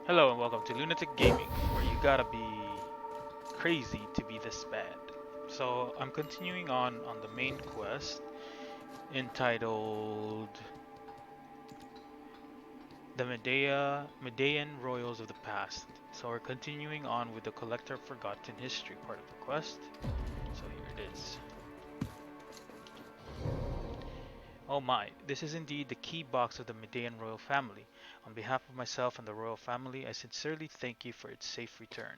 Hello and welcome to Lunatic Gaming, where you gotta be crazy to be this bad. So I'm continuing on the main quest entitled The Medean Royals of the Past. So we're continuing on with the Collector of Forgotten History part of the quest. So here it is. Oh my, this is indeed the key box of the Medean royal family. On behalf of myself and the royal family, I sincerely thank you for its safe return.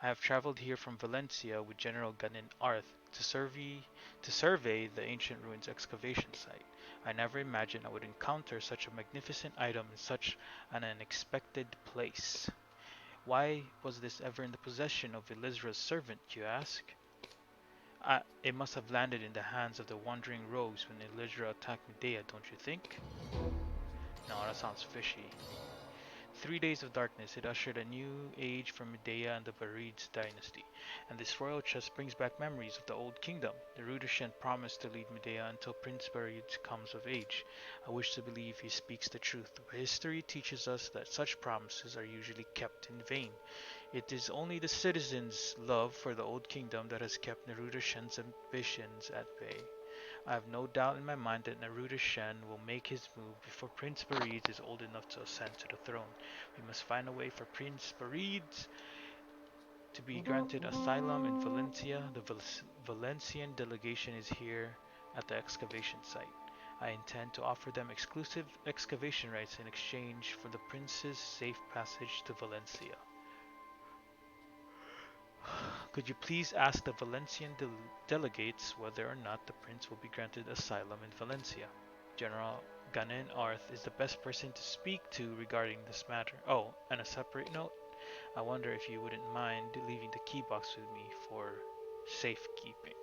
I have traveled here from Valencia with General Ganin Arth to survey the ancient ruins excavation site. I never imagined I would encounter such a magnificent item in such an unexpected place. Why was this ever in the possession of Elizra's servant, you ask? It must have landed in the hands of the wandering rogues when Elizra attacked Medea, don't you think? No, that sounds fishy. 3 days of darkness, it ushered a new age for Medea and the Barbarians dynasty, and this royal chest brings back memories of the old kingdom. The Rudishan promised to lead Medea until Prince Barbarians comes of age. I wish to believe he speaks the truth, but history teaches us that such promises are usually kept in vain. It is only the citizens' love for the old kingdom that has kept Narudashan's ambitions at bay. I have no doubt in my mind that Naruto Shen will make his move before Prince Barides is old enough to ascend to the throne. We must find a way for Prince Barides to be granted asylum in Valencia. The Valencian delegation is here at the excavation site. I intend to offer them exclusive excavation rights in exchange for the prince's safe passage to Valencia. Could you please ask the Valencian delegates whether or not the prince will be granted asylum in Valencia? General Ganen Arth is the best person to speak to regarding this matter. Oh, and a separate note. I wonder if you wouldn't mind leaving the key box with me for safekeeping.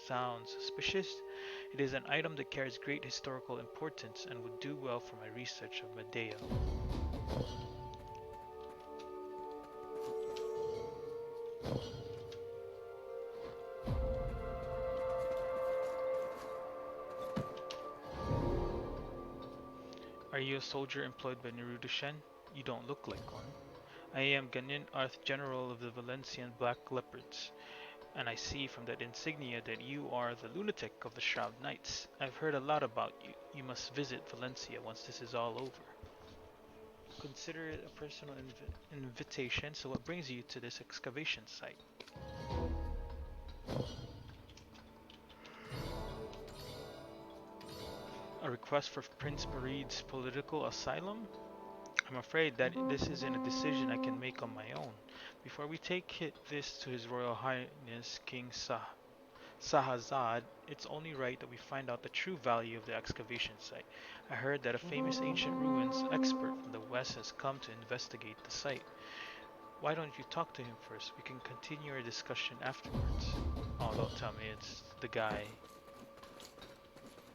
Sounds suspicious. It is an item that carries great historical importance and would do well for my research of Medea. Are you a soldier employed by Neruda Shen? You don't look like one. I am Ganin Arth, General of the Valencian Black Leopards, and I see from that insignia that you are the lunatic of the Shroud Knights. I've heard a lot about you. You must visit Valencia once this is all over. Consider it a personal invitation, so what brings you to this excavation site? A request for Prince Mareed's political asylum? I'm afraid that this isn't a decision I can make on my own. Before we take this to His Royal Highness King Sahazad, it's only right that we find out the true value of the excavation site. I heard that a famous ancient ruins expert from the west has come to investigate the site. Why don't you talk to him first? We can continue our discussion afterwards. Oh, don't tell me it's the guy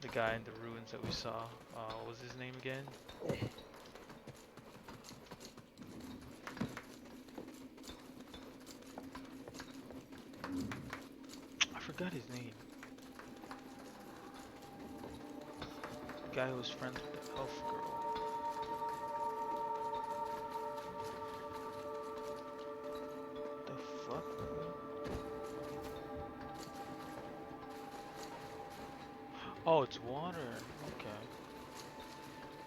in the ruins that we saw. What was his name again? I forgot his name. The guy who was friends with the elf girl. The fuck? Oh, it's water. Okay.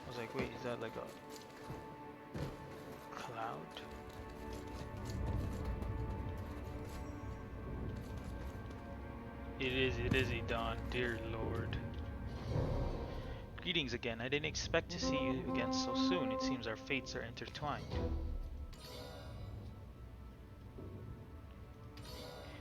I was like, wait, is that like a cloud? It is a dawn, dear lord. Greetings again. I didn't expect to see you again so soon. It seems our fates are intertwined.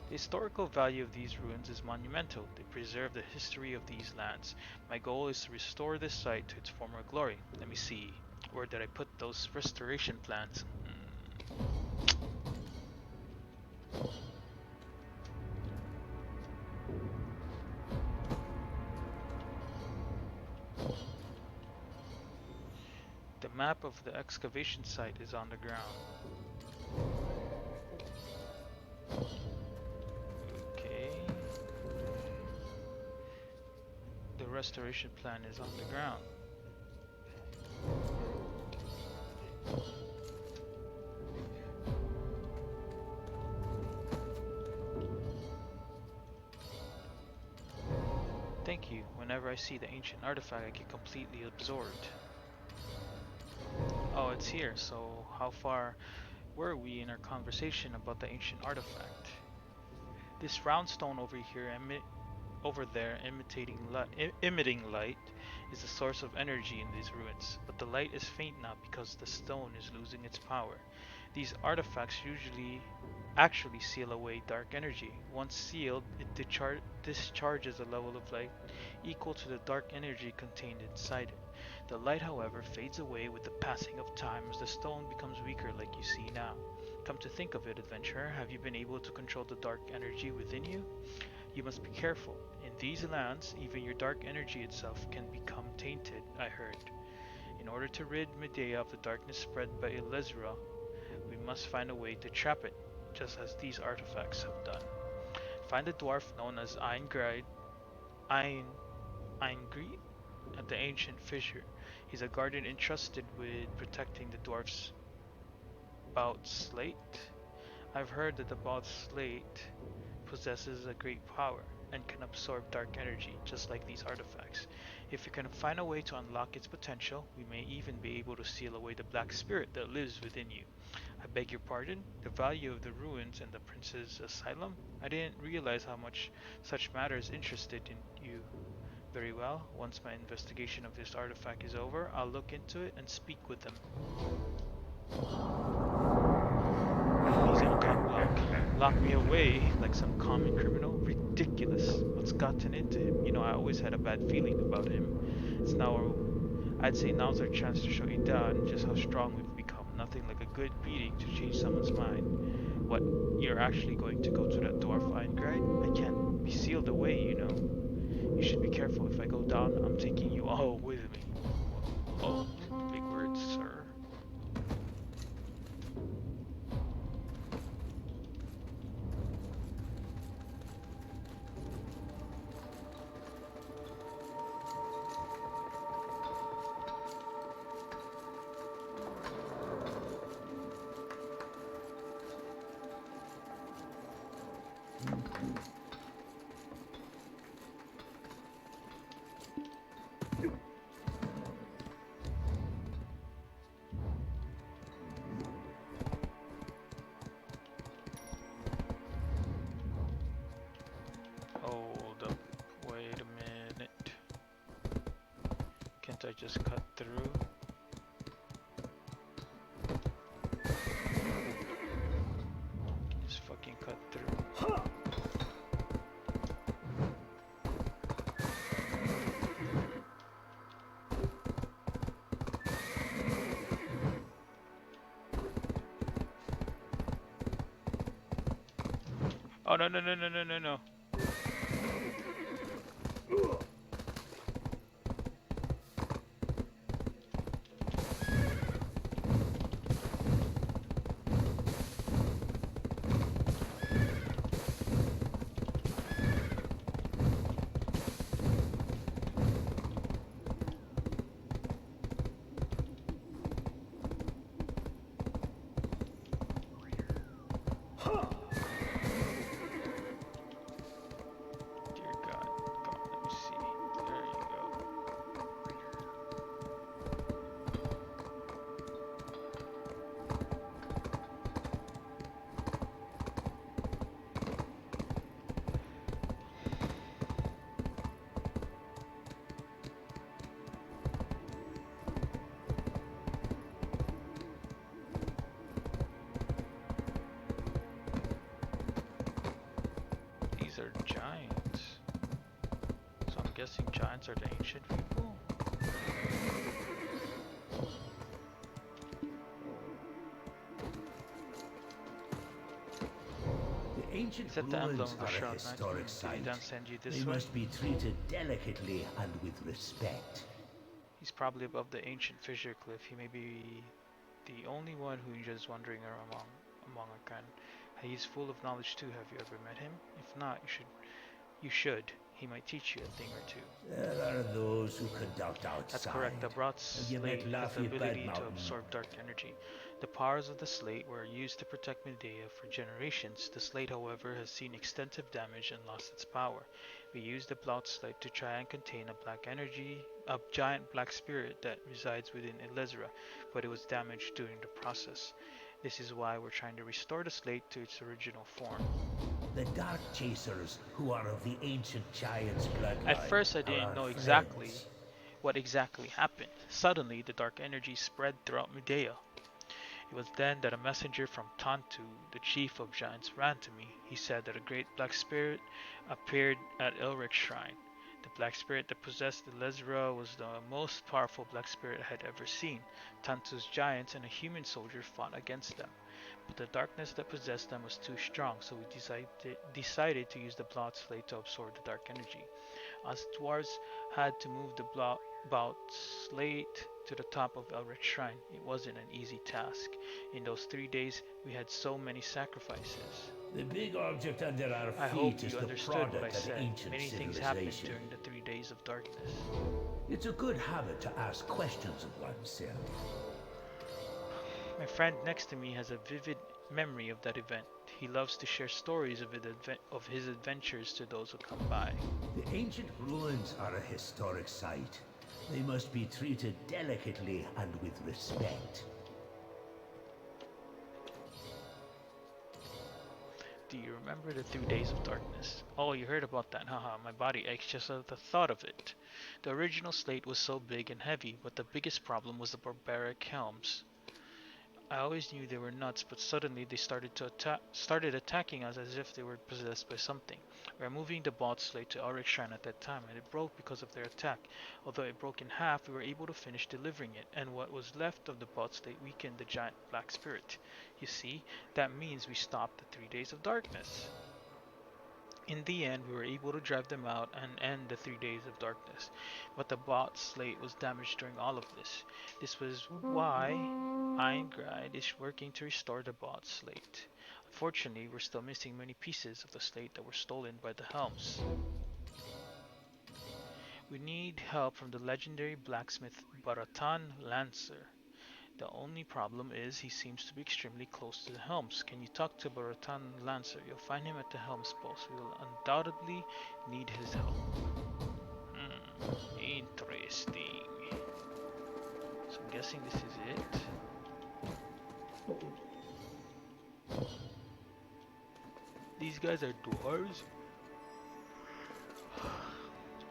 The historical value of these ruins is monumental. They preserve the history of these lands. My goal is to restore this site to its former glory. Let me see. Where did I put those restoration plans? The map of the excavation site is on the ground. Okay. The restoration plan is on the ground. Thank you. Whenever I see the ancient artifact, I get completely absorbed. Oh, it's here. So, how far were we in our conversation about the ancient artifact? This round stone over there emitting light is the source of energy in these ruins, but the light is faint now because the stone is losing its power. These artifacts usually actually seal away dark energy. Once sealed, it discharges a level of light equal to the dark energy contained inside it. The light, however, fades away with the passing of time as the stone becomes weaker, like you see now. Come to think of it, adventurer, have you been able to control the dark energy within you? You must be careful. In these lands, even your dark energy itself can become tainted, I heard. In order to rid Medea of the darkness spread by Elezra, we must find a way to trap it, just as these artifacts have done. Find the dwarf known as Ein, Eingrid at the ancient fissure. He's a guardian entrusted with protecting the dwarf's bout slate. I've heard that the bout slate possesses a great power and can absorb dark energy, just like these artifacts. If we can find a way to unlock its potential, we may even be able to seal away the black spirit that lives within you. I beg your pardon? The value of the ruins and the prince's asylum? I didn't realize how much such matters interested in you. Very well, once my investigation of this artifact is over, I'll look into it and speak with them. He's gonna lock me away like some common criminal? Ridiculous. What's gotten into him? You know, I always had a bad feeling about him. It's now, I'd say now's our chance to show Idan just how strong we've become. Nothing like a good beating to change someone's mind. What, you're actually going to go to that dwarf Eingrid? I can't be sealed away, you know. You should be careful. If I go down, I'm taking you all with me. Oh, big words, sir. Hold up. Wait a minute. Can't I just cut through? Just fucking cut through. Oh, no, no, no, no, no, no, no. Dear God. Come on, let me see. There you go. These are giants. So I'm guessing giants are the ancient people? The ancient Is that the emblem ruins of the are a Shroud Knight? historic Did he site. then send you They this way? must be treated delicately and with respect. He's probably above the ancient fissure cliff. He may be the only one who is just wandering around among our kind. He's full of knowledge too. Have you ever met him? If not, you should. You should. He might teach you a thing or two. There are those who conduct That's correct. The outside. Broad Have you met Slate has the Laffy ability to Badmountain? absorb dark energy. The powers of the slate were used to protect Medea for generations. The slate, however, has seen extensive damage and lost its power. We used the Blood Slate to try and contain a giant black spirit that resides within Elezra, but it was damaged during the process. This is why we're trying to restore the slate to its original form. The Dark Chasers, who are of the ancient giant's At bloodline, first, I are didn't our know friends. what exactly happened. Suddenly, the dark energy spread throughout Medea. It was then that a messenger from Tantu, the chief of giants, ran to me. He said that a great black spirit appeared at Elric's shrine. The black spirit that possessed the Lesra was the most powerful black spirit I had ever seen. Tantu's giants and a human soldier fought against them, but the darkness that possessed them was too strong, so we decided to use the Blood Slate to absorb the dark energy. Us dwarves had to move the about slate to the top of Elric's shrine. It wasn't an easy task. In those 3 days, we had so many sacrifices. The big object under our I feet hope is you the understood what I product of said. ancient Many things happened civilization. during the 3 days of darkness. It's a good habit to ask questions of oneself. My friend next to me has a vivid memory of that event. He loves to share stories of his adventures to those who come by. The ancient ruins are a historic site. They must be treated delicately and with respect. Do you remember the 3 days of darkness? Oh, you heard about that, haha. My body aches just at the thought of it. The original slate was so big and heavy, but the biggest problem was the barbaric helms. I always knew they were nuts, but suddenly they started attacking us as if they were possessed by something. We were moving the bot slate to Auric Shrine at that time, and it broke because of their attack. Although it broke in half, we were able to finish delivering it, and what was left of the bot slate weakened the giant black spirit. You see, that means we stopped the 3 days of darkness. In the end, we were able to drive them out and end the 3 days of darkness, but the bot slate was damaged during all of this. This was why Eingride is working to restore the bot slate. Unfortunately, we're still missing many pieces of the slate that were stolen by the Helms. We need help from the legendary blacksmith Baratan Lancer. The only problem is he seems to be extremely close to the Helms. Can you talk to Baratan Lancer? You'll find him at the Helms post. We will undoubtedly need his help. Interesting. So I'm guessing this is it. These guys are dwarves?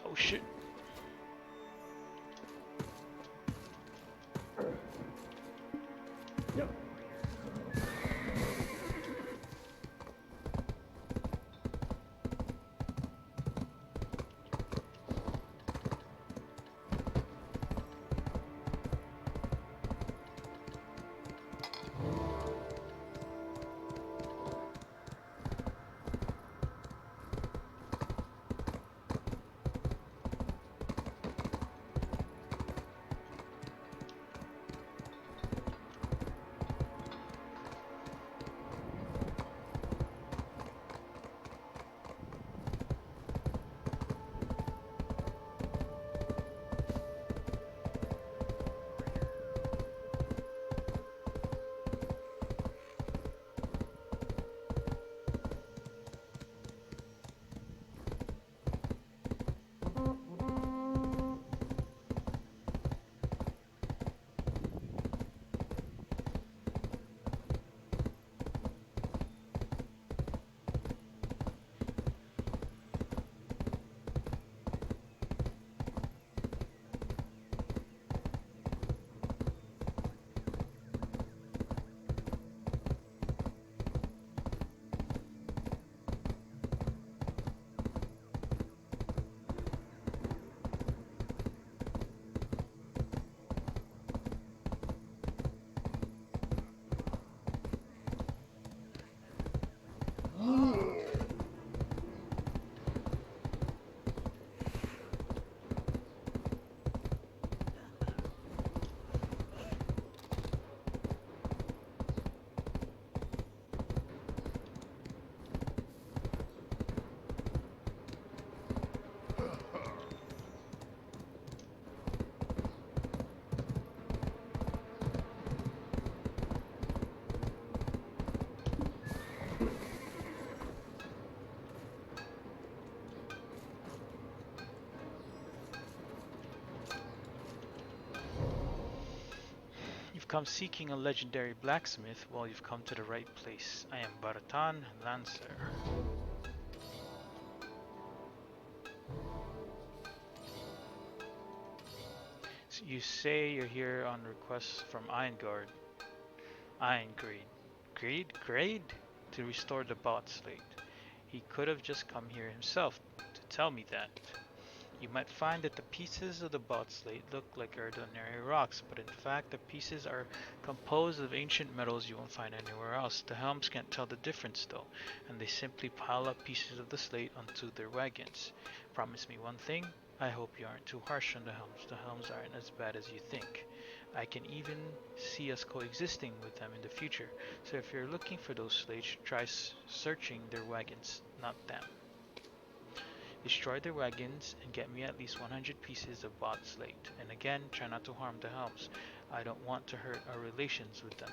Oh shit. come seeking a legendary blacksmith, well, you've come to the right place. I am Baratan Lancer. So you say you're here on request from Ironguard. Iron Grade. Grade? To restore the bot slate. He could have just come here himself to tell me that. You might find that the pieces of the bot slate look like ordinary rocks, but in fact the pieces are composed of ancient metals you won't find anywhere else. The Helms can't tell the difference though, and they simply pile up pieces of the slate onto their wagons. Promise me one thing, I hope you aren't too harsh on the Helms. The Helms aren't as bad as you think. I can even see us coexisting with them in the future, so if you're looking for those slates, try searching their wagons, not them. Destroy their wagons and get me at least 100 pieces of bot slate. And again, try not to harm the Helms. I don't want to hurt our relations with them.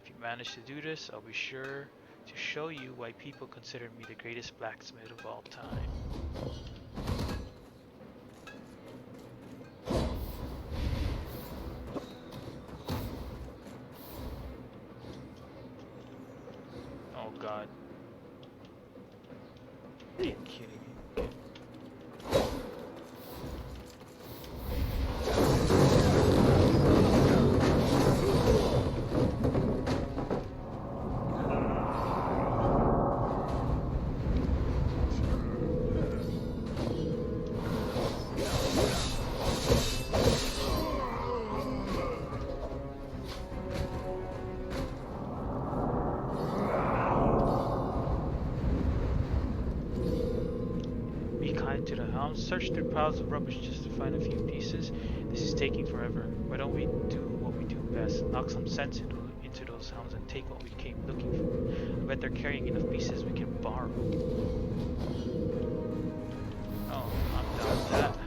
If you manage to do this, I'll be sure to show you why people consider me the greatest blacksmith of all time. Oh god. Are you kidding me? To the Helms, search through piles of rubbish just to find a few pieces. This is taking forever. Why don't we do what we do best? Knock some sense into those Helms and take what we came looking for. I bet they're carrying enough pieces we can borrow. Oh, I'm down with that.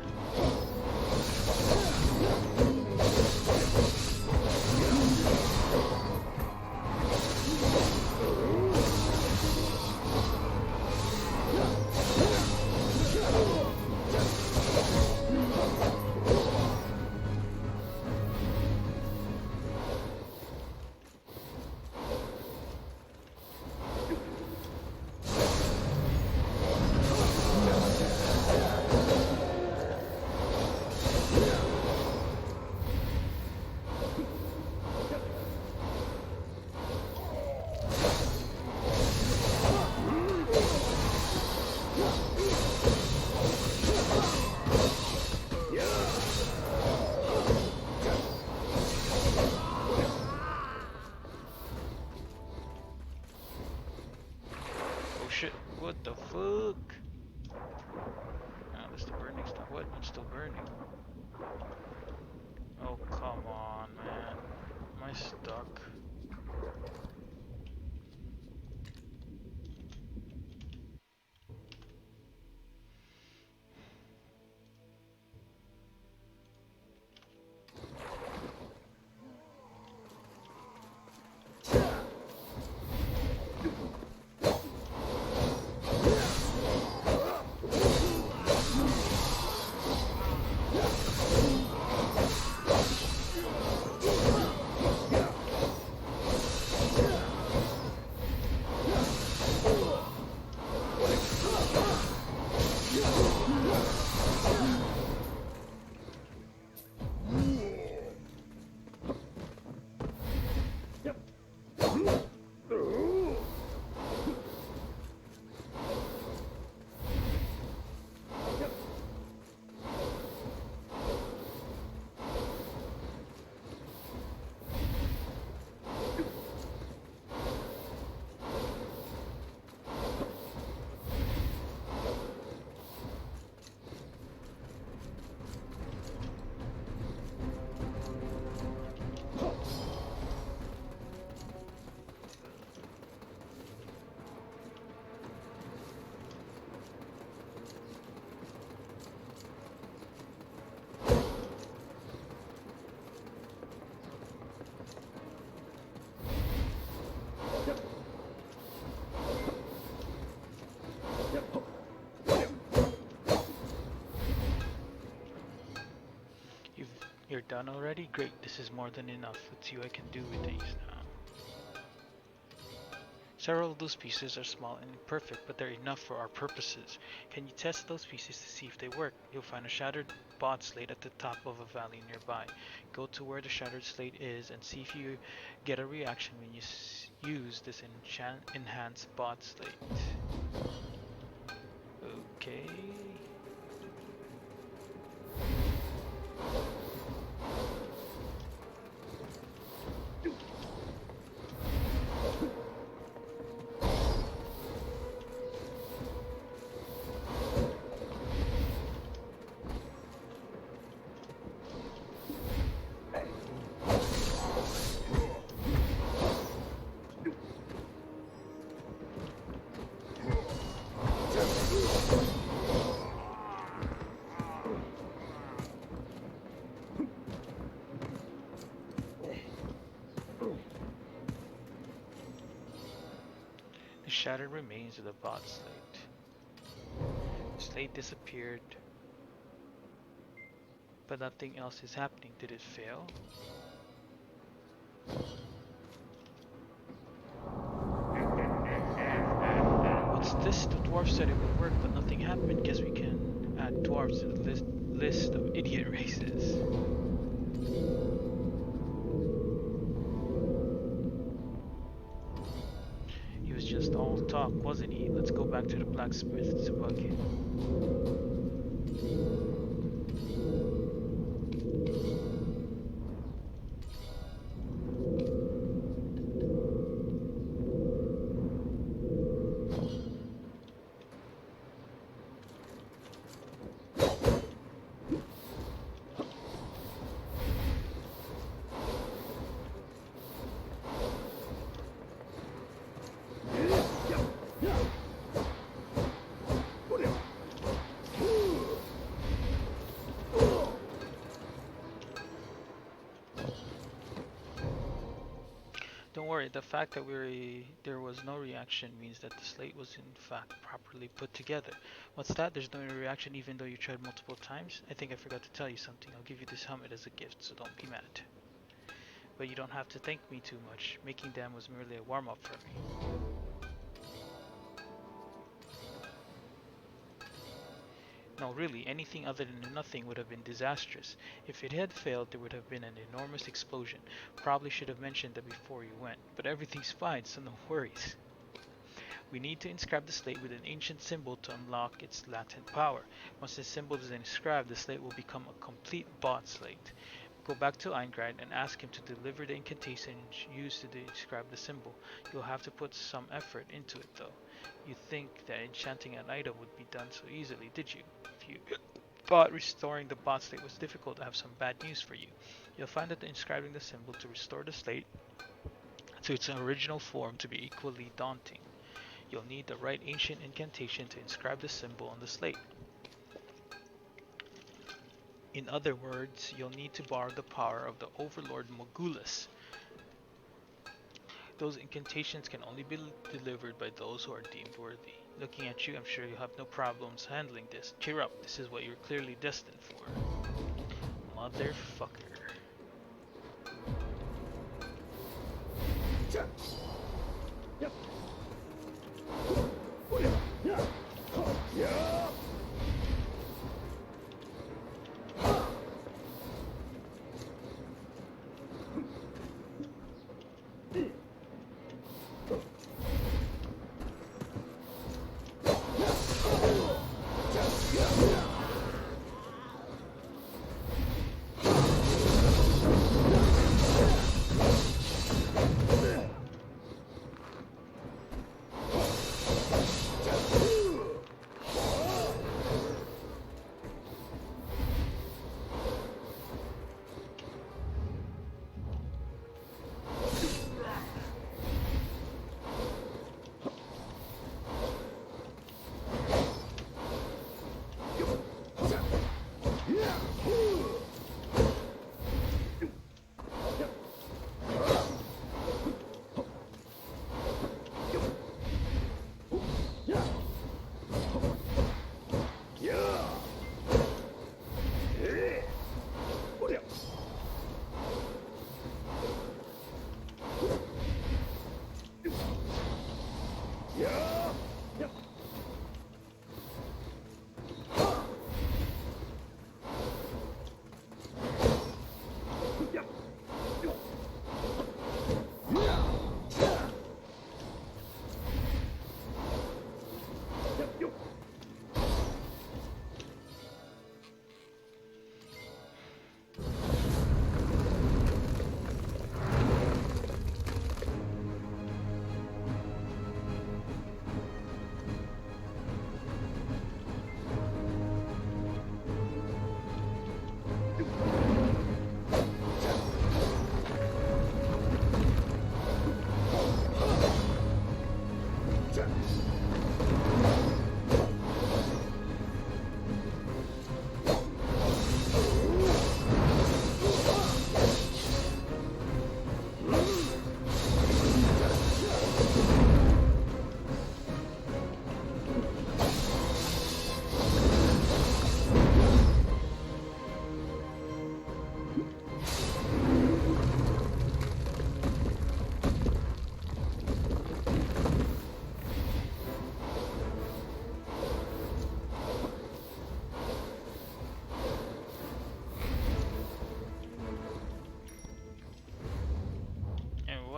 What the fuck? Oh, that's the burning stuff. What? I'm still burning. Oh, come on, man. Am I stuck? done already? Great, this is more than enough. Let's see what I can do with these now. Several of those pieces are small and imperfect, but they're enough for our purposes. Can you test those pieces to see if they work? You'll find a shattered bot slate at the top of a valley nearby. Go to where the shattered slate is and see if you get a reaction when you use this enhanced bot slate. Okay. The shattered remains of the bot slate. The slate disappeared, but nothing else is happening. Did it fail? What's this? The dwarf said it would work, but nothing happened. Guess we can add dwarves to the list of idiot races. He was just all talk, wasn't he? Let's go back to the blacksmith to bug him. Don't worry, the fact that there was no reaction means that the slate was in fact properly put together. What's that? There's no reaction even though you tried multiple times? I think I forgot to tell you something. I'll give you this helmet as a gift, so don't be mad. But you don't have to thank me too much. Making them was merely a warm-up for me. No, really, anything other than nothing would have been disastrous. If it had failed, there would have been an enormous explosion. Probably should have mentioned that before you went. But everything's fine, so no worries. We need to inscribe the slate with an ancient symbol to unlock its latent power. Once this symbol is inscribed, the slate will become a complete bot slate. Go back to Eingrad and ask him to deliver the incantation used to inscribe the symbol. You'll have to put some effort into it though. You think that enchanting an item would be done so easily, did you? If you thought restoring the bot slate was difficult, I have some bad news for you. You'll find that inscribing the symbol to restore the slate to its original form to be equally daunting. You'll need the right ancient incantation to inscribe the symbol on the slate. In other words, you'll need to borrow the power of the Overlord Mogulus. Those incantations can only be delivered by those who are deemed worthy. Looking at you, I'm sure you'll have no problems handling this. Cheer up, this is what you're clearly destined for. Motherfucker.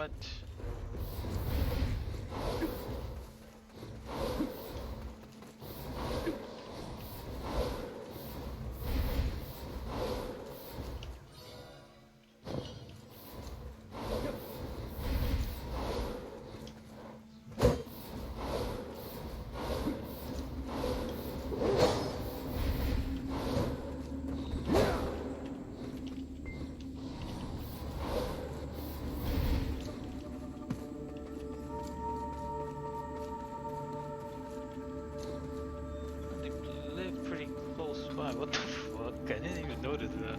What? They live pretty close by. What the fuck? I didn't even notice that.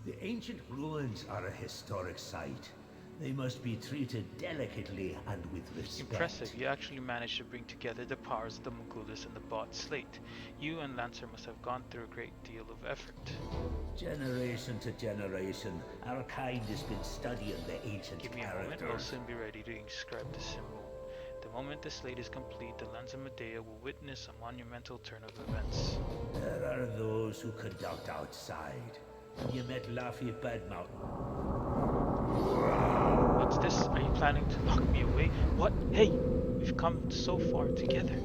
The ancient ruins are a historic site. They must be treated delicately and with respect. Impressive, you actually managed to bring together the powers of the Mogulus and the bot slate. You and Lancer must have gone through a great deal of effort. Generation to generation, our kind has been studying the ancient Give me a moment, I'll characters. soon be ready to inscribe the symbol. The moment the slate is complete, the Lands of Medea will witness a monumental turn of events. There are those who conduct outside. You met Laffy Badmountain. What's this? Are you planning to lock me away? What? Hey! We've come so far together.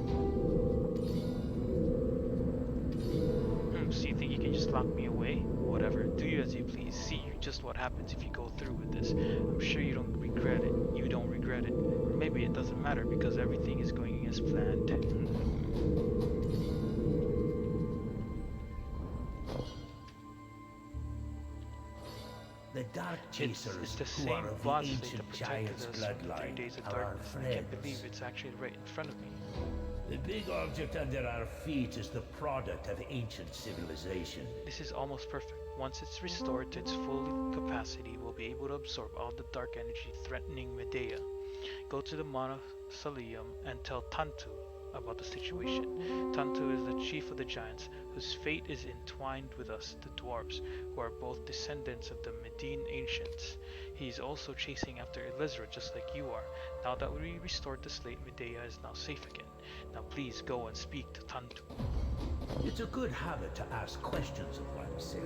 So you think you can just lock me away? Whatever, do you as you please. See just what happens if you go through with this. I'm sure you don't regret it. You don't regret it. Or maybe it doesn't matter because everything is going as planned. The Dark Chasers, It's the who are same of the boss slate ancient that protected giant's us from the 3 bloodline, days of are our darkness. I friends. can't believe it's actually right in front of me. The big object under our feet is the product of ancient civilization. This is almost perfect. Once it's restored to its full capacity, we'll be able to absorb all the dark energy threatening Medea. Go to the mausoleum and tell Tantu about the situation. Tantu is the chief of the giants, whose fate is entwined with us, the dwarves, who are both descendants of the Median ancients. He is also chasing after Elizra just like you are. Now that we restored the slate, Medea is now safe again. Now please go and speak to Tantu. It's a good habit to ask questions of oneself.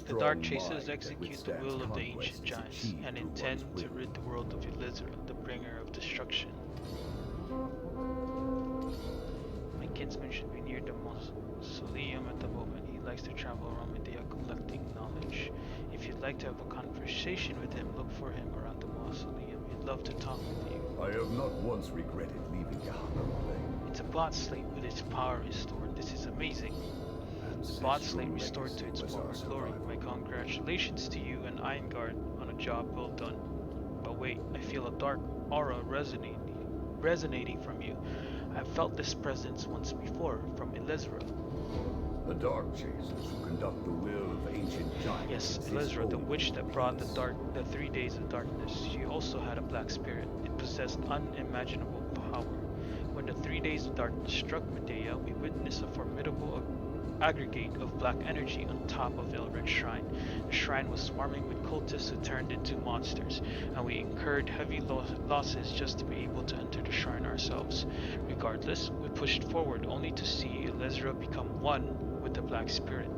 The Dark strong Chasers mind that execute the withstands will of the conquest ancient is giants achieved and through one's intend to will. rid the world of Elizra, the bringer of destruction. My kinsman should be near the mausoleum at the moment. He likes to travel around Medea collecting knowledge. If you'd like to have a conversation with him, look for him around the mausoleum. He'd love to talk with you. I have not once regretted leaving Yahanam. It's a bot slate with its power restored. This is amazing. The bot slate restored to its former glory. My congratulations to you and Eingard on a job well done. But wait, I feel a dark aura resonating from you. I've felt this presence once before, from Elizra. The Dark Chasers who conduct the will of ancient giants. Yes, exist Elizra, the only witch in that brought peace. the 3 days of darkness. She also had a black spirit. It possessed unimaginable power. When the 3 days of darkness struck Medea, we witnessed a formidable aggregate of black energy on top of Ilrek's shrine. The shrine was swarming with cultists who turned into monsters, and we incurred heavy losses just to be able to enter the shrine ourselves. Regardless, we pushed forward only to see Elizra become one with the black spirit.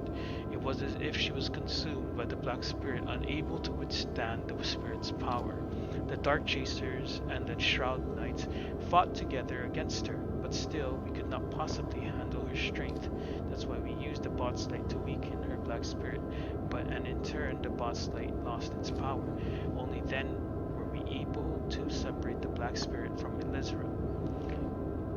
It was as if she was consumed by the black spirit, unable to withstand the spirit's power. The Dark Chasers and the Shroud Knights fought together against her, but still we could not possibly handle her strength. That's why we used the bot slate to weaken her black spirit, and in turn the bot slate lost its power. Only then were we able to separate the black spirit from Elizra.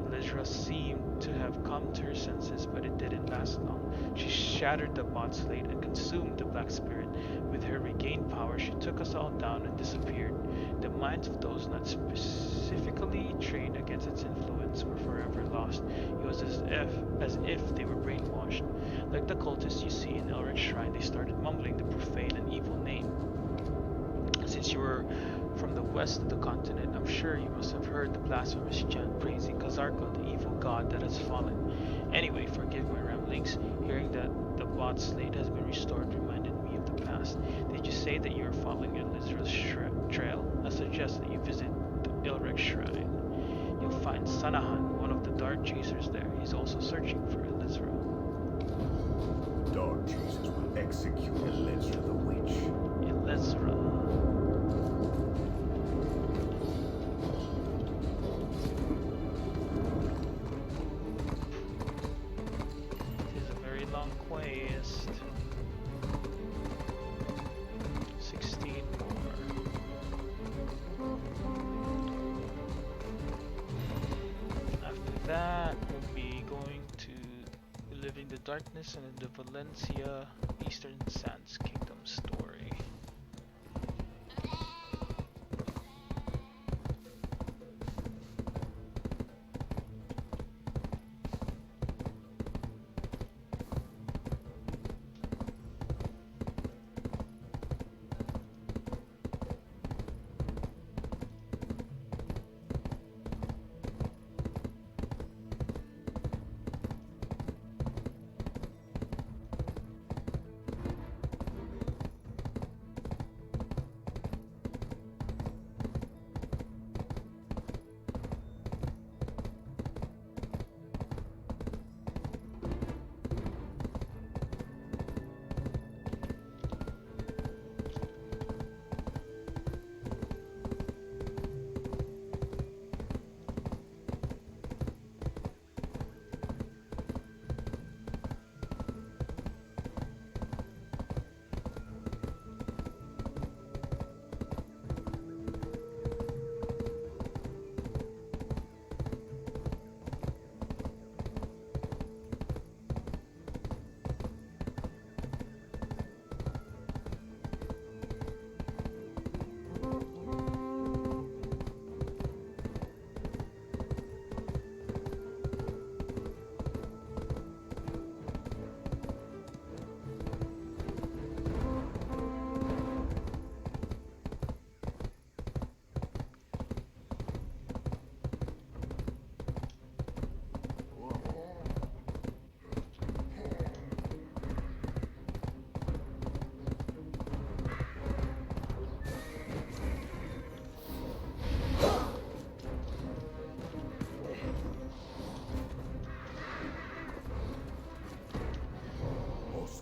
Elizra seemed to have come to her senses, but it didn't last long. She shattered the bot slate and consumed the black spirit. With her regained power, she took us all down and disappeared. The minds of those not specifically trained against its influence were forever lost. It was as if they were brainwashed. Like the cultists you see in Elric's shrine, they started mumbling the profane and evil name. Since you were from the west of the continent, I'm sure you must have heard the blasphemous chant praising Kazarka, the evil god that has fallen. Anyway, forgive my ramblings. Hearing that the bot slate has been restored reminded me of the past. Did you say that you are following Elizra's trail? I suggest that you visit the Ilrek shrine. You'll find Sanahan, one of the Dark Chasers there. He's also searching for Elizra. Dark Chasers will execute Elizra the Witch. Elizra. It is a very long quest. 16 more. After that, we'll be going to Living the Darkness and the Valencia Eastern Sands Kingdom story.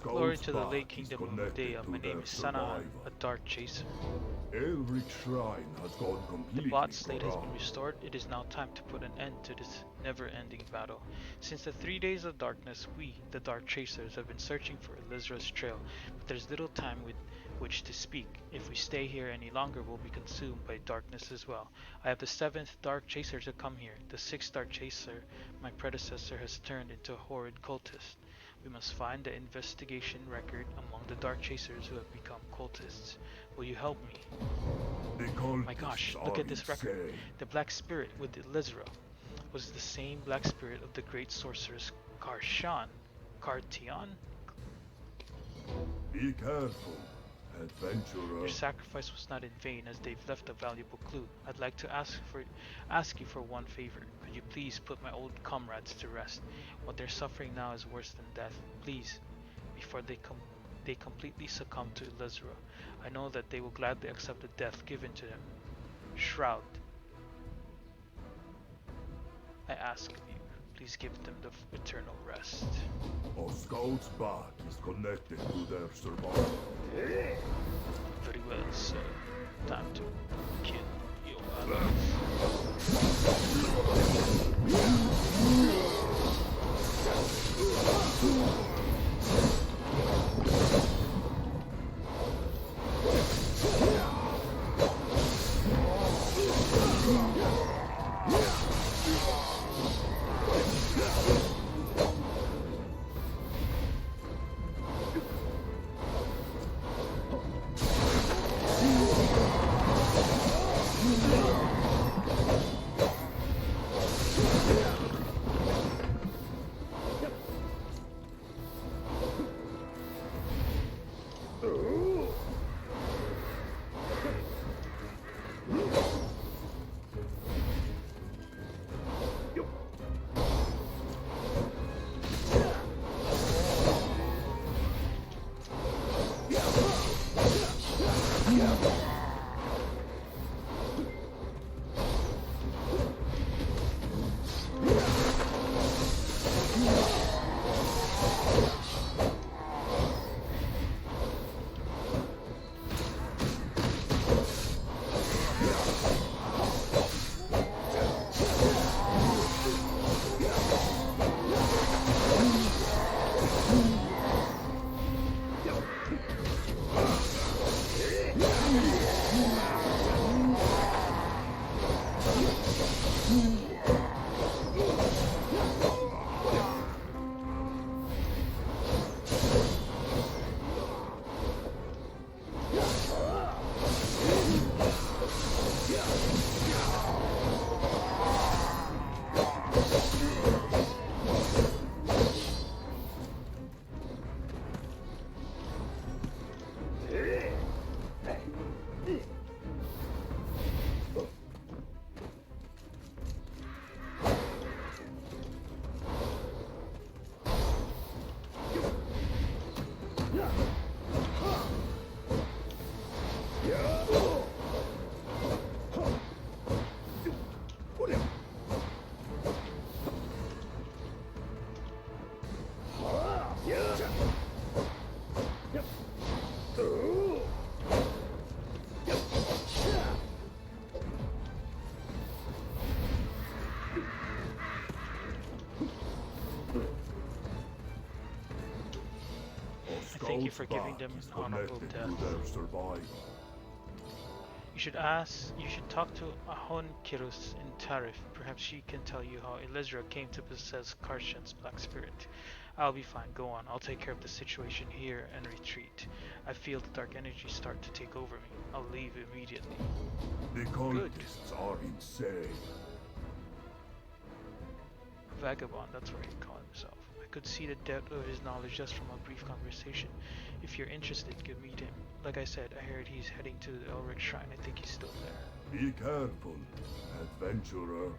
Glory scout's to the path late is kingdom of connected Medea. to My name their is Sanaan, a survival. dark chaser. Every shrine has gone The completely bot slate has been corrupt. restored. It is now time to put an end to this never-ending battle. Since the 3 days of darkness, we, the Dark Chasers, have been searching for Elizra's trail, but there's little time with which to speak. If we stay here any longer, we'll be consumed by darkness as well. I have the 7th Dark Chaser to come here. The 6th Dark Chaser, my predecessor, has turned into a horrid cultist. We must find the investigation record among the Dark Chasers who have become cultists. Will you help me? The My cultists gosh, look are at this record. insane. The Black Spirit with Elizra was the same Black Spirit of the great sorceress Karshan. Kartion? Be careful, Their adventurer. sacrifice was not in vain as they've left a valuable clue. I'd like to ask you for one favor. Could you please put my old comrades to rest? What they're suffering now is worse than death. Please, before they completely succumb to Elizra. I know that they will gladly accept the death given to them. Shroud, I ask of you, please give them the eternal rest. A scout's path is connected to their survival. Very well, sir. Time to kill your ally. I thank you Scout's for giving path them is an honorable connected death. to their survival. You should talk to Ahon Kirus in Tarif. Perhaps she can tell you how Elizra came to possess Karshan's black spirit. I'll be fine, go on. I'll take care of the situation here and retreat. I feel the dark energy start to take over me. I'll leave immediately. The Good. cultists are insane. Vagabond, that's what he called himself. I could see the depth of his knowledge just from a brief conversation. If you're interested, you can meet him. Like I said, I heard he's heading to the Elric Shrine. I think he's still there. Be careful, adventurer.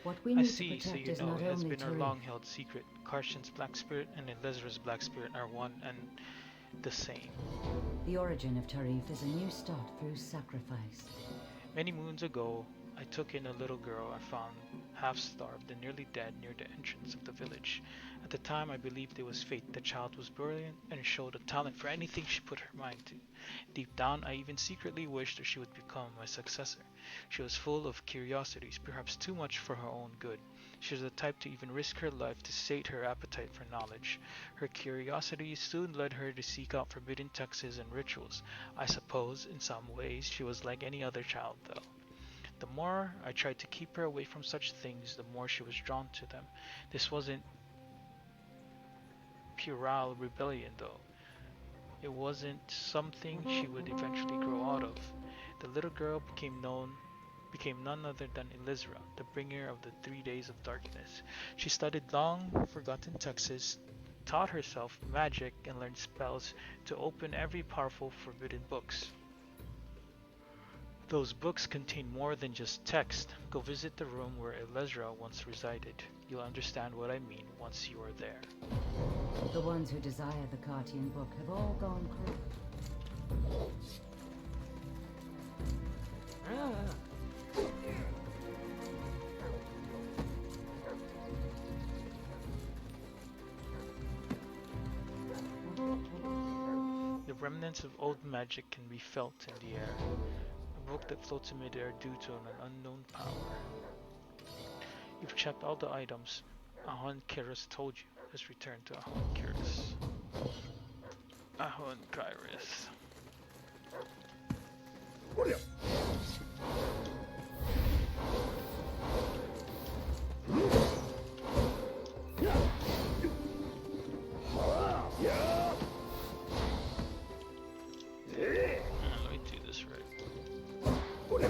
What we I need to see, so protect you is know not it has only been our Tarif. long-held secret. Karshan's black spirit and Elezra's black spirit are one and the same. The origin of Tarif is a new start through sacrifice. Many moons ago, I took in a little girl I found half-starved and nearly dead near the entrance of the village. At the time, I believed it was fate. The child was brilliant and showed a talent for anything she put her mind to. Deep down, I even secretly wished that she would become my successor. She was full of curiosities, perhaps too much for her own good. She was the type to even risk her life to sate her appetite for knowledge. Her curiosity soon led her to seek out forbidden texts and rituals. I suppose, in some ways, she was like any other child, though. The more I tried to keep her away from such things, the more she was drawn to them. This wasn't puerile rebellion, though. It wasn't something she would eventually grow out of. The little girl became none other than Elizra, the bringer of the 3 days of darkness. She studied long forgotten texts, taught herself magic, and learned spells to open every powerful forbidden books. Those books contain more than just text. Go visit the room where Elezra once resided. You'll understand what I mean once you are there. The ones who desire the Cartian book have all gone corrupt. The remnants of old magic can be felt in the air. A book that floats in midair due to an unknown power. You've checked all the items Ahon Kiris told you. Let's return to Ahon Kiris. Ahon Kiris. Let me do this right. What we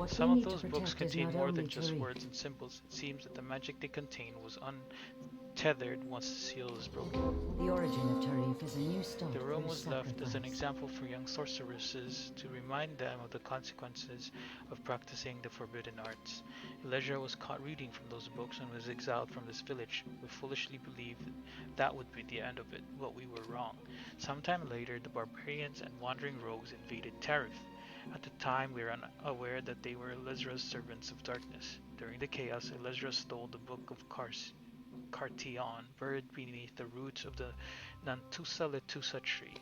Some of need to those books protect is contain not more only than just Tarif. words and symbols. It seems that the magic they contain was untethered once the seal is broken. The origin of Tarif is a new start The room through was left as an sacrifice. example for young sorceresses to remind them of the consequences of practicing the forbidden arts. Elijah was caught reading from those books and was exiled from this village. We foolishly believed that would be the end of it, but we were wrong. Sometime later, the barbarians and wandering rogues invaded Tarif. At the time, we were unaware that they were Elezra's servants of darkness. During the chaos, Elezra stole the book of Cartion, buried beneath the roots of the Solatusa Tree.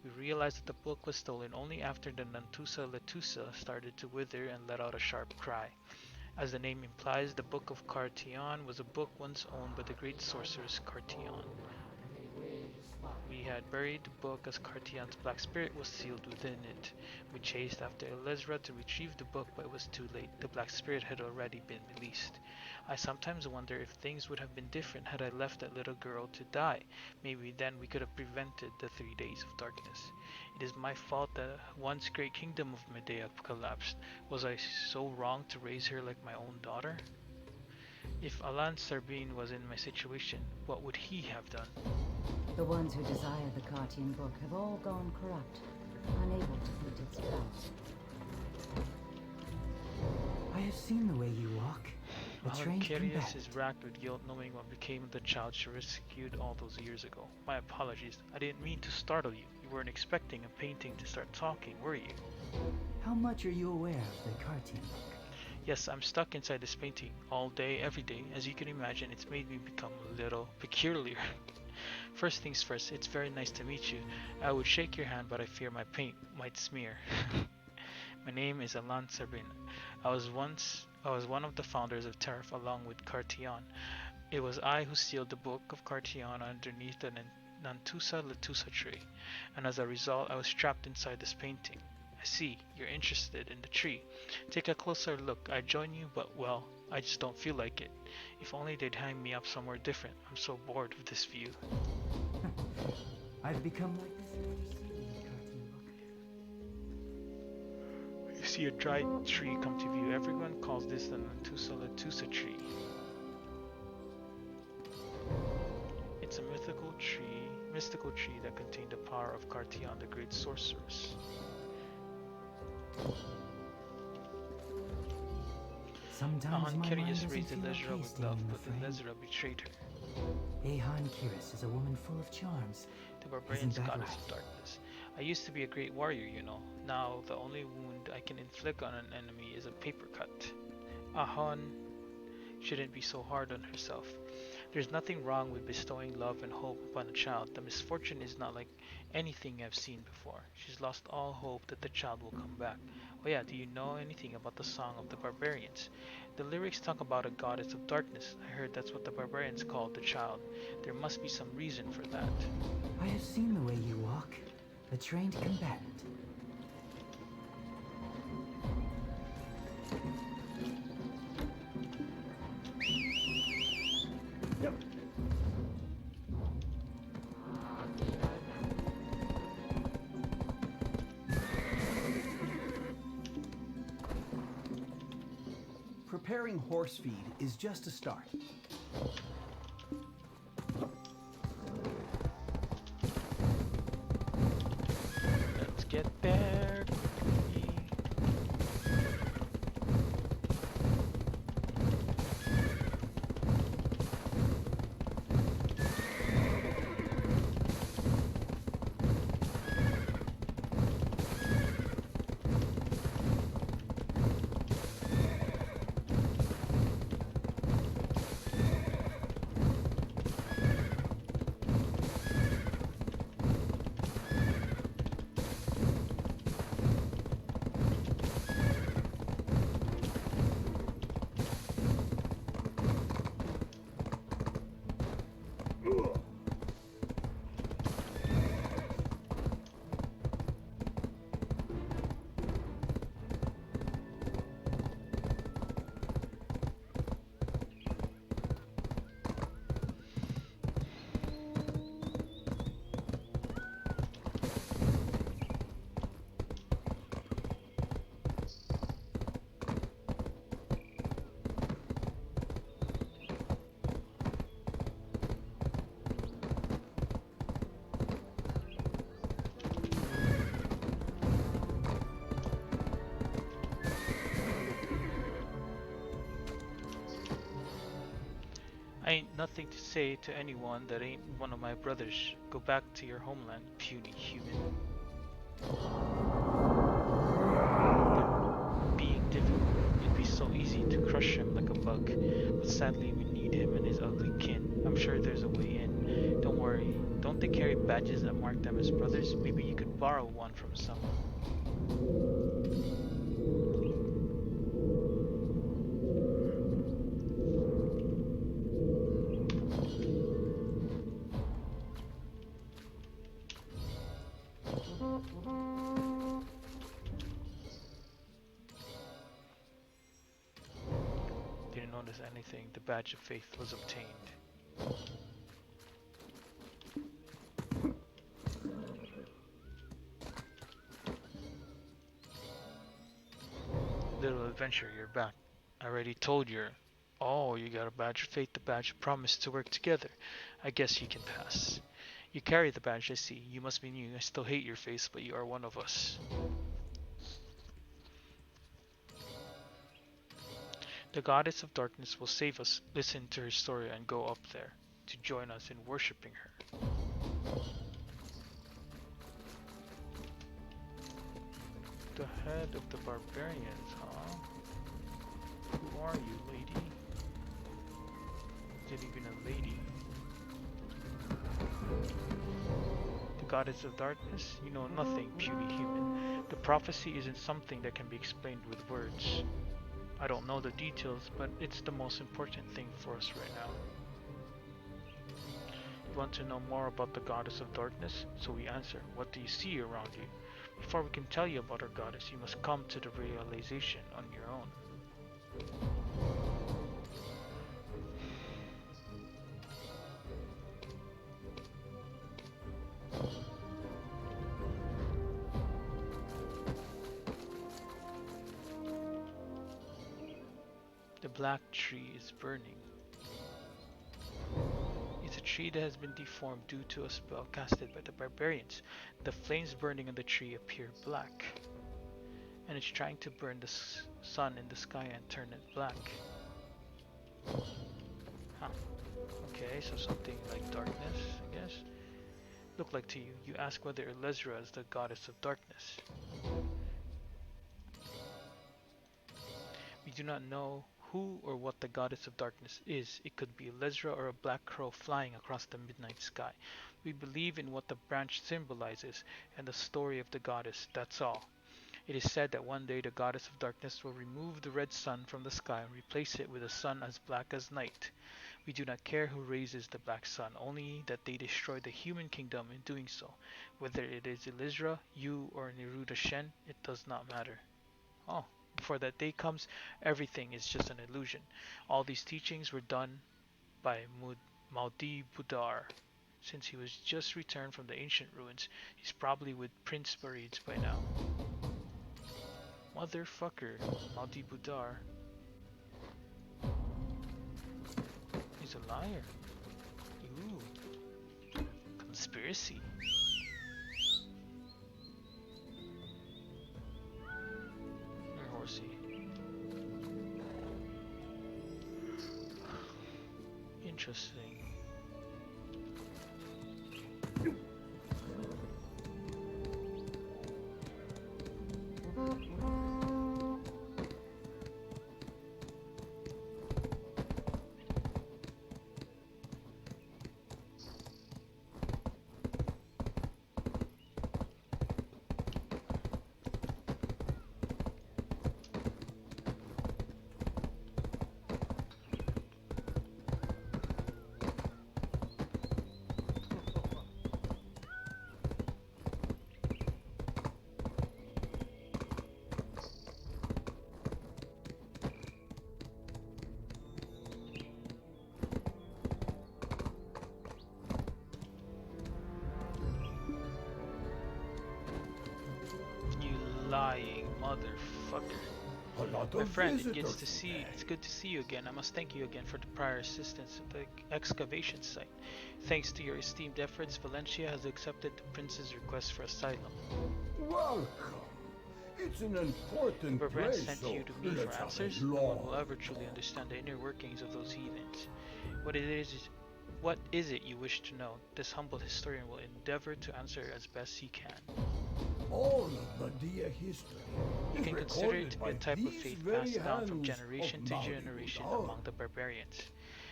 We realized that the book was stolen only after the Solatusa started to wither and let out a sharp cry. As the name implies, the Book of Cartion was a book once owned by the great sorceress Cartion. We had buried the book as Cartion's black spirit was sealed within it. We chased after Elezra to retrieve the book, but it was too late. The black spirit had already been released. I sometimes wonder if things would have been different had I left that little girl to die. Maybe then we could have prevented the 3 days of darkness. It is my fault that once great kingdom of Medea collapsed. Was I so wrong to raise her like my own daughter? If Alan Sarbin was in my situation, what would he have done? The ones who desire the Cartian book have all gone corrupt, unable to meet its spells. I have seen the way you walk. A trained Curious combatant. is racked with guilt knowing what became of the child she rescued all those years ago. My apologies. I didn't mean to startle you. You weren't expecting a painting to start talking, were you? How much are you aware of the Cartian book? Yes, I'm stuck inside this painting all day, every day. As you can imagine, it's made me become a little peculiar. First things first, it's very nice to meet you. I would shake your hand, but I fear my paint might smear. My name is Sabrina. I was one of the founders of Terif along with Cartion. It was I who sealed the book of Cartion underneath the Solatusa Tree, and as a result I was trapped inside this painting. I see, you're interested in the tree. Take a closer look. I'd join you, but well, I just don't feel like it. If only they'd hang me up somewhere different. I'm so bored of this view. I've become like this after seeing the cartoon book. You see a dried tree come to view. Everyone calls this the Solatusa Tree. It's a mystical tree that contained the power of Cartion, the great sorceress. Sometimes my mind Kiris doesn't raised feel Elezra okay with staying love, in the but frame. Elezra betrayed her. Ahan Kiris is a woman full of charms. The Barbarians Isn't that goddess right? of darkness. I used to be a great warrior, you know. Now, the only wound I can inflict on an enemy is a paper cut. Ahan shouldn't be so hard on herself. There's nothing wrong with bestowing love and hope upon a child. The misfortune is not like anything I've seen before. She's lost all hope that the child will come back. Oh yeah, do you know anything about the Song of the Barbarians? The lyrics talk about a goddess of darkness. I heard that's what the barbarians called the child. There must be some reason for that. I have seen the way you walk. A trained combatant. Preparing horse feed is just a start. Let's get there quickly. I ain't nothing to say to anyone that ain't one of my brothers. Go back to your homeland, puny human. They're being difficult. It'd be so easy to crush him like a bug. But sadly, we need him and his ugly kin. I'm sure there's a way in. Don't worry. Don't they carry badges that mark them as brothers? Maybe you could borrow one from someone. Didn't notice anything. The badge of faith was obtained. Little adventure, you're back. I already told you. Oh, you got a badge of faith, the badge of promise to work together. I guess you can pass. You carry the badge, I see. You must be new. I still hate your face, but you are one of us. The goddess of darkness will save us. Listen to her story and go up there to join us in worshipping her. The head of the barbarians, huh? Who are you, lady? Isn't even a lady. The goddess of darkness? You know nothing, puny human. The prophecy isn't something that can be explained with words. I don't know the details, but it's the most important thing for us right now. You want to know more about the goddess of darkness? So we answer, what do you see around you? Before we can tell you about our goddess, you must come to the realization on your own. The black tree is burning. It's a tree that has been deformed due to a spell casted by the barbarians. The flames burning on the tree appear black, and it's trying to burn the sun in the sky and turn it black. Huh. Okay, so something like darkness, I guess. Look like to you. You ask whether Elezra is the goddess of darkness. We do not know who or what the goddess of darkness is. It could be Elezra or a black crow flying across the midnight sky. We believe in what the branch symbolizes and the story of the goddess, that's all. It is said that one day the goddess of darkness will remove the red sun from the sky and replace it with a sun as black as night. We do not care who raises the black sun, only that they destroy the human kingdom in doing so. Whether it is Elizra, you, or Neruda Shen, it does not matter. Oh, before that day comes, everything is just an illusion. All these teachings were done by Maudi Budar. Since he was just returned from the ancient ruins, he's probably with Prince Barids by now. Motherfucker, Maudi Budar. He's a liar. Ooh. Conspiracy. Horsey. Interesting. Lying motherfucker. A lot My of friend, visitors it's good to see you again. I must thank you again for the prior assistance at the excavation site. Thanks to your esteemed efforts, Valencia has accepted the prince's request for asylum. Welcome. It's an important Barbarians place, sent so you to me let's for have answers. a No one long will ever truly understand the inner workings of those heathens. What is it you wish to know? This humble historian will endeavor to answer as best he can. All of Medea history You is can consider it recorded to be by a type of these faith very passed down from hands generation of to Maori generation Buddha. among the barbarians.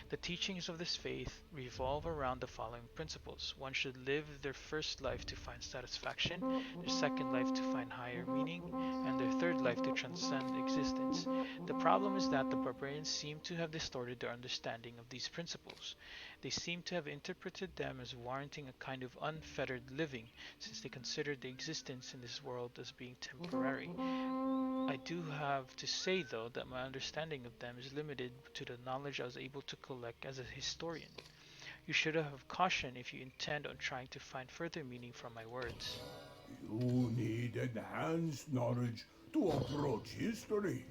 The teachings of this faith revolve around the following principles. One should live their first life to find satisfaction, their second life to find higher meaning, and their third life to transcend existence. The problem is that the barbarians seem to have distorted their understanding of these principles. They seem to have interpreted them as warranting a kind of unfettered living, since they considered the existence in this world as being temporary. I do have to say, though, that my understanding of them is limited to the knowledge I was able to collect as a historian. You should have caution if you intend on trying to find further meaning from my words. You need enhanced knowledge to approach history.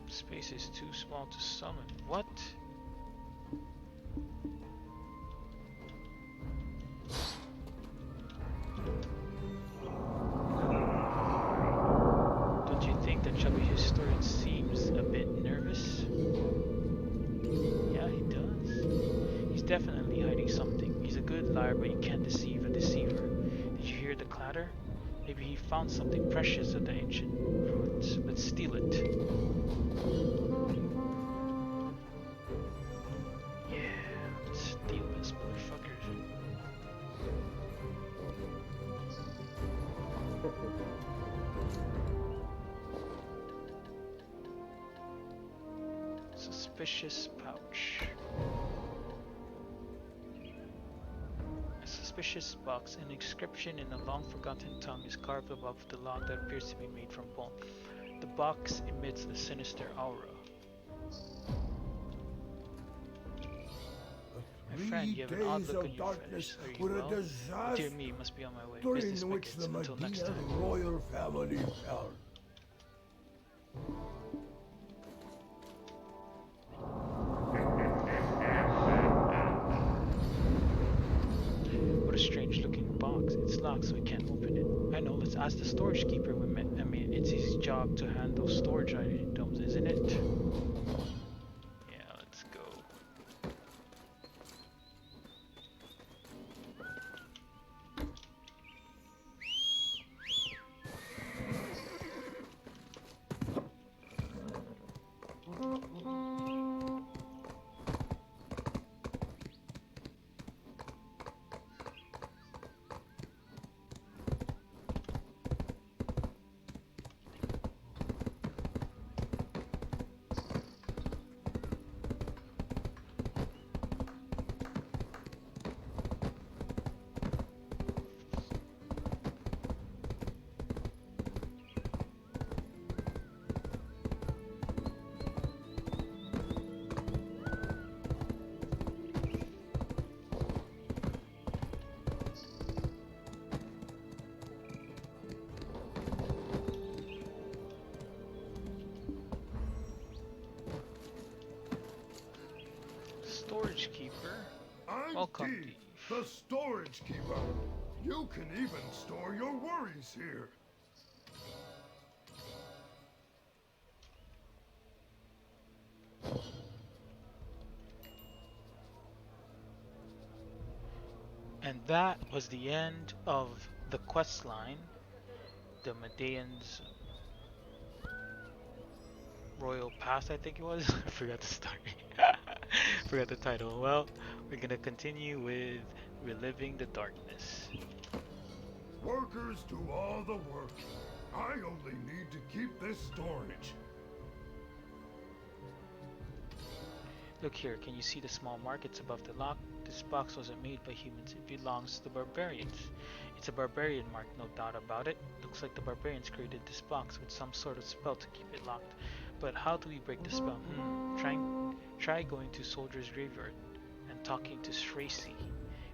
Space is too small to summon. What? Don't you think the chubby historian seems a bit nervous? Yeah, he does. He's definitely hiding something. He's a good liar, but you can't deceive a deceiver. Did you hear the clatter? Maybe he found something precious at the ancient ruins. Let's steal it. Yeah, let's steal this motherfucker. Suspicious pouch. A suspicious box. An inscription in a long forgotten tongue is carved above the lock that appears to be made from bone. The box emits a sinister aura. My friend, you have an odd look on your face. Are you well? Oh, dear me, must be on my way. Business in which begins. the Until next Medea time. royal family fell. What a strange looking box. It's locked so we can't open it. I know, let's ask the storage keeper we met. I mean, it's his job to handle storage items, isn't it? Yeah, let's go. Storage keeper. I'm Welcome, Dee, thief. the storage keeper. You can even store your worries here. And that was the end of the quest line. The Medeans Royal Pass, I think it was. I forgot the story. Forgot the title. Well, we're gonna continue with Reliving the Darkness. Workers do all the work. I only need to keep this storage. Look here, can you see the small markets above the lock? This box wasn't made by humans, it belongs to the barbarians. It's a barbarian mark, no doubt about it. Looks like the barbarians created this box with some sort of spell to keep it locked. But how do we break the spell? Try going to Soldier's Graveyard and talking to Tracy.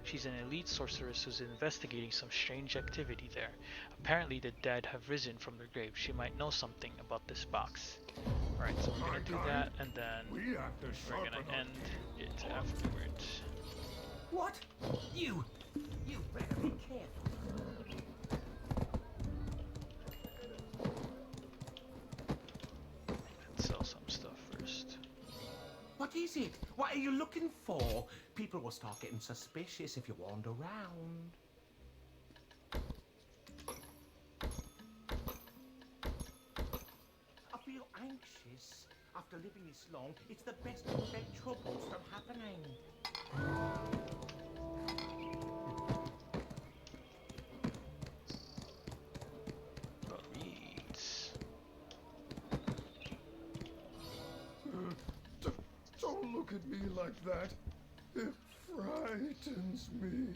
She's an elite sorceress who's investigating some strange activity there. Apparently the dead have risen from their graves. She might know something about this box. Alright, so we're gonna do that and then We have to we're sharpen gonna our end it afterwards. What? You better be careful. Let's sell some stuff first. What is it? What are you looking for? People will start getting suspicious if you wander around. I feel anxious. After living this long, it's the best to prevent troubles from happening. Reeds. Don't look at me like that. It frightens me.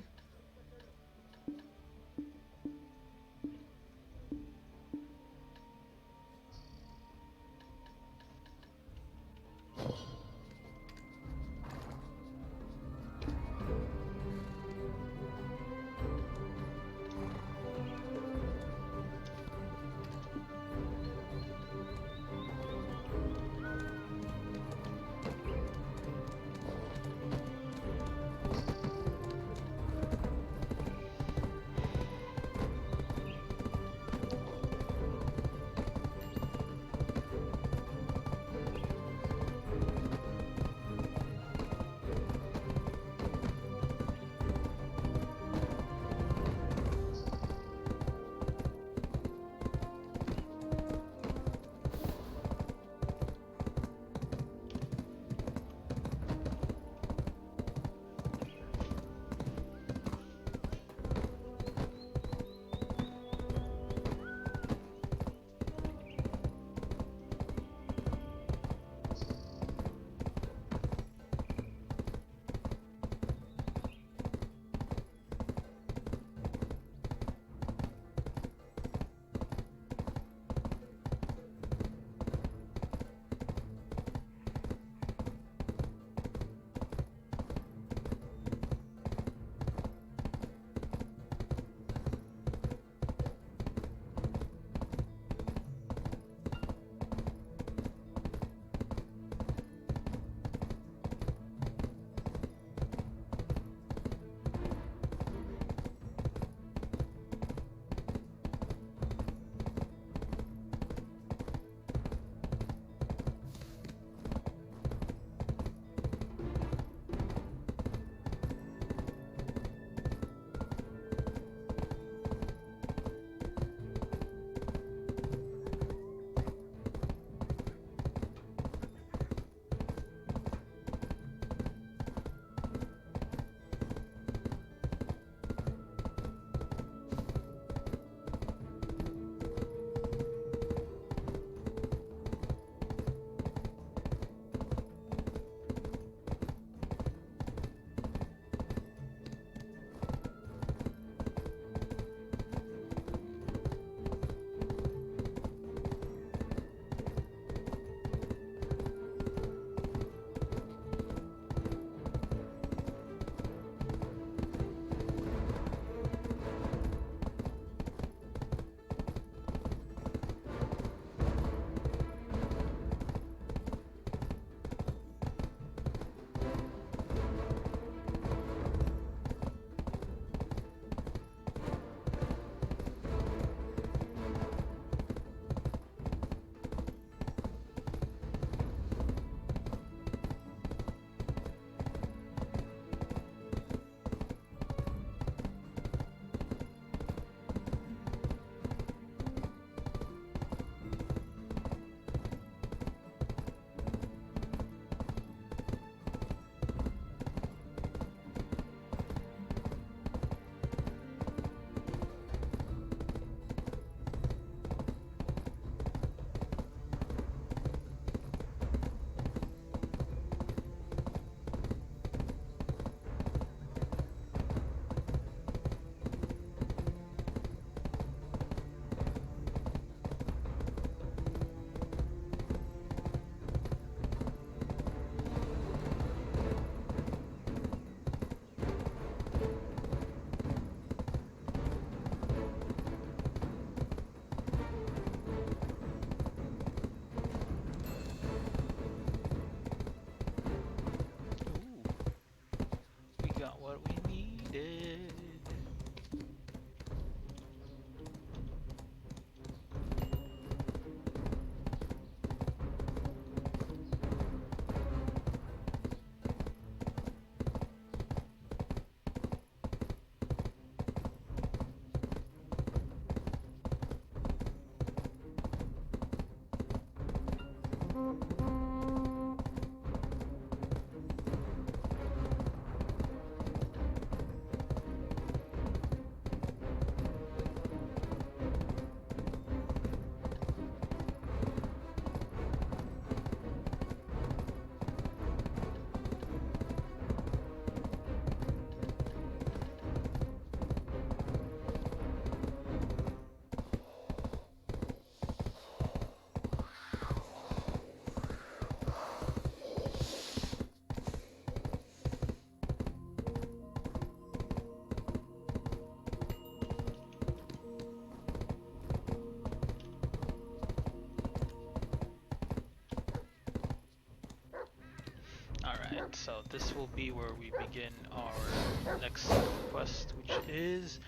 So this will be where we begin our next quest, which is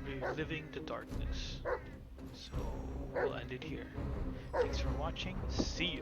reliving the darkness. So we'll end it here. Thanks for watching. See you.